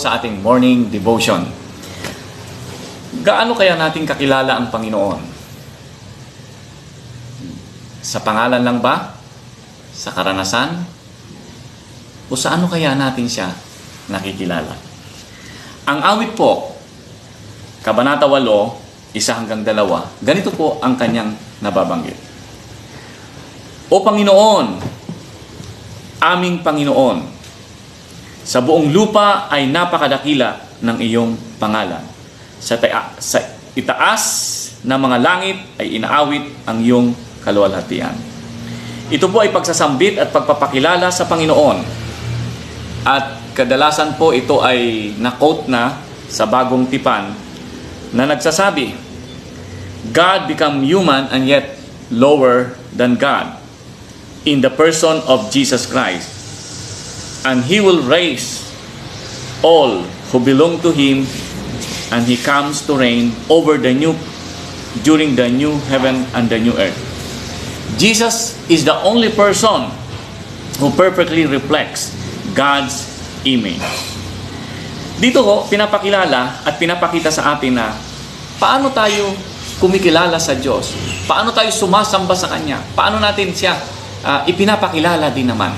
sa ating morning devotion. Gaano kaya natin kakilala ang Panginoon? Sa pangalan lang ba? Sa karanasan? O sa ano kaya natin siya nakikilala? Ang awit po, Kabanata 8, 1-2, ganito po ang kanyang nababanggit. O Panginoon, aming Panginoon, sa buong lupa ay napakadakila ng iyong pangalan. Sa itaas ng mga langit ay inaawit ang iyong kaluwalhatian. Ito po ay pagsasambit at pagpapakilala sa Panginoon. At kadalasan po ito ay na-quote na sa Bagong Tipan na nagsasabi, God become human and yet lower than God in the person of Jesus Christ. And He will raise all who belong to Him, and He comes to reign over during the new heaven and the new earth. Jesus is the only person who perfectly reflects God's image. Dito ko, pinapakilala at pinapakita sa atin na paano tayo kumikilala sa Diyos, paano tayo sumasamba sa Kanya, paano natin siya ipinapakilala din naman.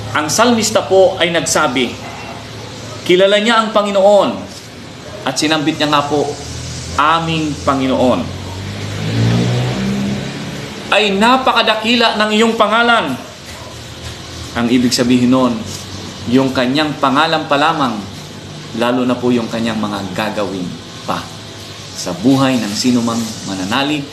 Ang salmista po ay nagsabi, kilala niya ang Panginoon at sinambit niya nga po, aming Panginoon. Ay napakadakila ng iyong pangalan. Ang ibig sabihin nun, yung kanyang pangalan pa lamang, lalo na po yung kanyang mga gagawin pa sa buhay ng sinumang mananalig